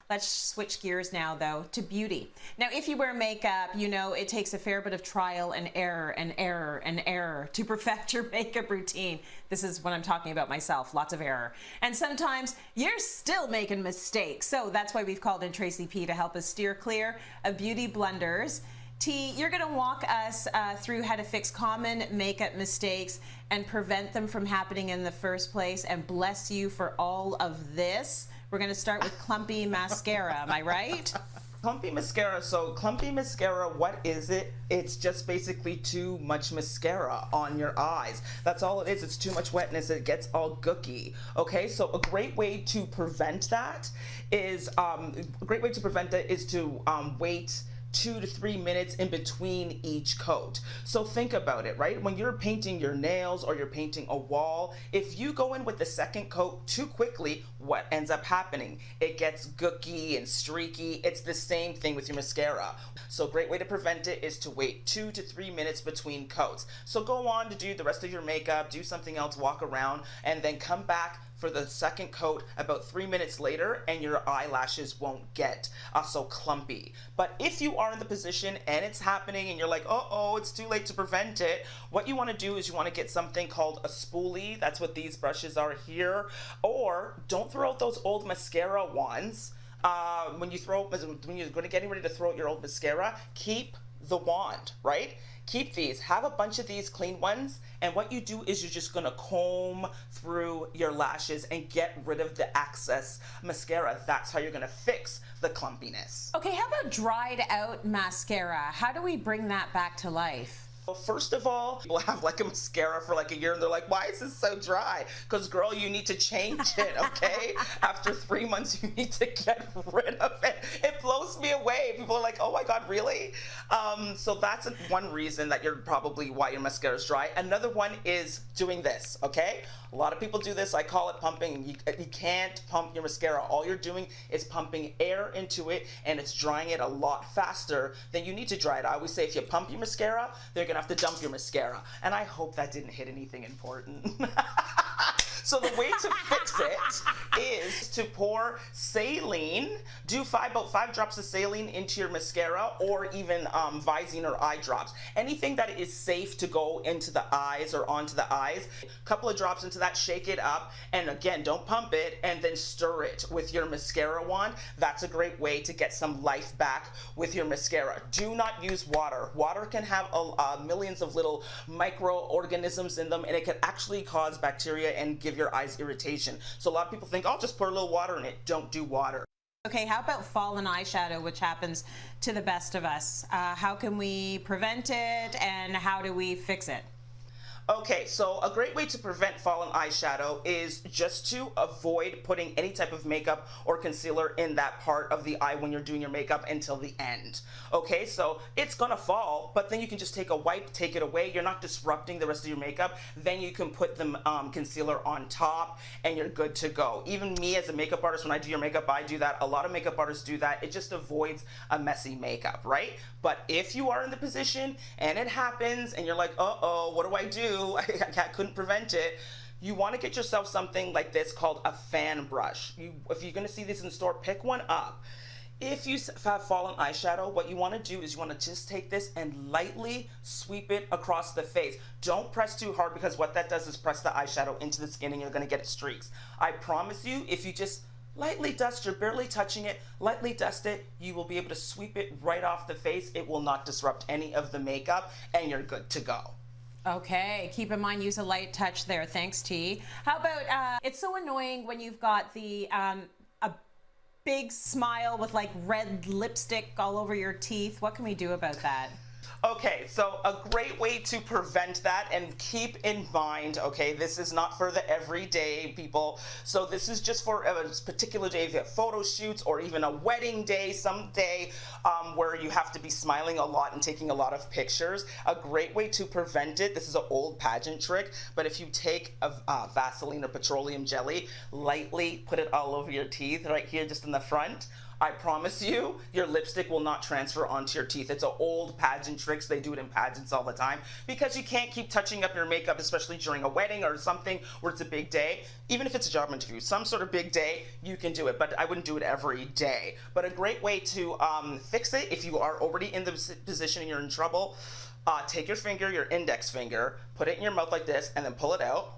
Let's switch gears now, though, to beauty. Now, if you wear makeup, you know it takes a fair bit of trial and error and error and error to perfect your makeup routine. This is what I'm talking about myself, lots of error. And sometimes you're still making mistakes. So that's why we've called in Tracy Peart to help us steer clear of beauty blunders. T, you're going to walk us through how to fix common makeup mistakes and prevent them from happening in the first place. And bless you for all of this. We're going to start with clumpy mascara. Am I right? Clumpy mascara. So clumpy mascara, what is it? It's just basically too much mascara on your eyes. That's all it is. It's too much wetness. It gets all gooky. Okay, so a great way to prevent that is to wait 2 to 3 minutes in between each coat. So think about it, right? When you're painting your nails or you're painting a wall, if you go in with the second coat too quickly, what ends up happening? It gets gooky and streaky. It's the same thing with your mascara. So a great way to prevent it is to wait 2 to 3 minutes between coats. So go on to do the rest of your makeup, do something else, walk around, and then come back for the second coat about 3 minutes later, and your eyelashes won't get so clumpy. But if you are in the position and it's happening and you're like, oh, it's too late to prevent it, what you want to do is you want to get something called a spoolie. That's what these brushes are here. Or don't throw out those old mascara wands. When you're going to get ready to throw out your old mascara, keep the wand, right? Keep these, have a bunch of these clean ones, and what you do is you're just gonna comb through your lashes and get rid of the excess mascara. That's how you're gonna fix the clumpiness. Okay, how about dried out mascara? How do we bring that back to life? Well, first of all, people have like a mascara for like a year and they're like, why is this so dry? Because girl, you need to change it, okay? After 3 months, you need to get rid of it. It blows me away. People are like, oh my God, really? So that's one reason that you're probably why your mascara is dry. Another one is doing this, okay? A lot of people do this. I call it pumping. You can't pump your mascara. All you're doing is pumping air into it, and it's drying it a lot faster than you need to dry it. I always say if you pump your mascara, they're going to have to dump your mascara. And I hope that didn't hit anything important. So the way to fix it is to pour saline, do about 5 drops of saline into your mascara, or even Visine or eye drops. Anything that is safe to go into the eyes or onto the eyes. A couple of drops into that, shake it up, and again, don't pump it, and then stir it with your mascara wand. That's a great way to get some life back with your mascara. Do not use water. Water can have millions of little microorganisms in them, and it can actually cause bacteria and give your eyes irritation. So a lot of people think, I'll just pour a little water in it. Don't do water. Okay, how about fallen eyeshadow, which happens to the best of us? How can we prevent it, and how do we fix it? Okay, so a great way to prevent fallen eyeshadow is just to avoid putting any type of makeup or concealer in that part of the eye when you're doing your makeup until the end. Okay, so it's gonna fall, but then you can just take a wipe, take it away. You're not disrupting the rest of your makeup. Then you can put the concealer on top and you're good to go. Even me as a makeup artist, when I do your makeup, I do that. A lot of makeup artists do that. It just avoids a messy makeup, right? But if you are in the position and it happens and you're like, uh-oh, what do I do? I couldn't prevent it. You want to get yourself something like this called a fan brush. If you're going to see this in the store, pick one up. If you have fallen eyeshadow, what you want to do is you want to just take this and lightly sweep it across the face. Don't press too hard, because what that does is press the eyeshadow into the skin and you're going to get streaks. I promise you, if you just lightly dust, you're barely touching it, lightly dust it, you will be able to sweep it right off the face. It will not disrupt any of the makeup and you're good to go. Okay, keep in mind, use a light touch there. Thanks, T. How about, it's so annoying when you've got the, a big smile with like red lipstick all over your teeth. What can we do about that? Okay, so a great way to prevent that, and keep in mind, okay, this is not for the everyday people. So this is just for a particular day, if you have photo shoots or even a wedding day, someday where you have to be smiling a lot and taking a lot of pictures. A great way to prevent it, this is an old pageant trick, but if you take a Vaseline or petroleum jelly, lightly put it all over your teeth, right here just in the front, I promise you, your lipstick will not transfer onto your teeth. It's an old pageant tricks. They do it in pageants all the time because you can't keep touching up your makeup, especially during a wedding or something where it's a big day. Even if it's a job interview, some sort of big day, you can do it, but I wouldn't do it every day. But a great way to fix it, if you are already in the position and you're in trouble, take your finger, your index finger, put it in your mouth like this, and then pull it out.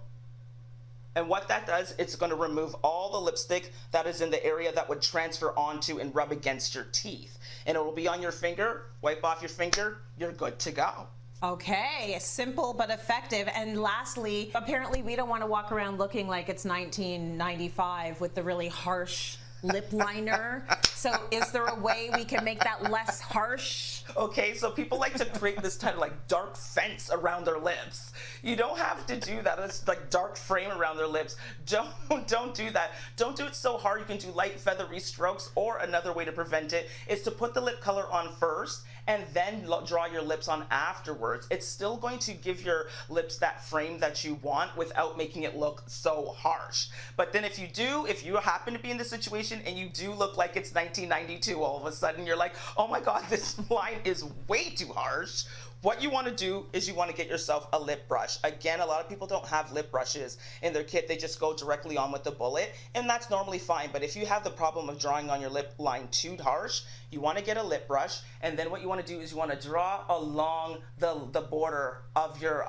And what that does, it's going to remove all the lipstick that is in the area that would transfer onto and rub against your teeth. And it will be on your finger, wipe off your finger, you're good to go. Okay, simple but effective. And lastly, apparently we don't want to walk around looking like it's 1995 with the really harsh lip liner. So is there a way we can make that less harsh? Okay, so people like to create this kind of like dark fence around their lips. You don't have to do that. It's like dark frame around their lips. Don't do that. Don't do it so hard. You can do light feathery strokes, or another way to prevent it is to put the lip color on first and then draw your lips on afterwards. It's still going to give your lips that frame that you want without making it look so harsh. But then if you happen to be in this situation and you do look like it's 1992, all of a sudden you're like, oh my God, this line is way too harsh. What you want to do is you want to get yourself a lip brush. Again, a lot of people don't have lip brushes in their kit. They just go directly on with the bullet, and that's normally fine. But if you have the problem of drawing on your lip line too harsh, you want to get a lip brush, and then what you want to do is you want to draw along the border of your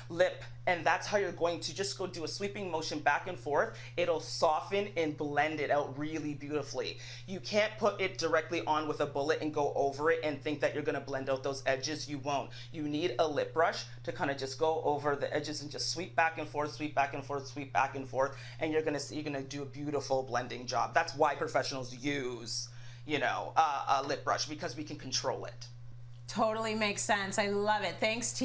lip, and that's how you're going to just go do a sweeping motion back and forth. It'll soften and blend it out really beautifully. You can't put it directly on with a bullet and go over it and think that you're going to blend out those edges. You won't. You need a lip brush to kind of just go over the edges and just sweep back and forth, sweep back and forth, sweep back and forth, and you're going to do a beautiful blending job. That's why professionals use, a lip brush, because we can control it. Totally makes sense. I love it. Thanks, T.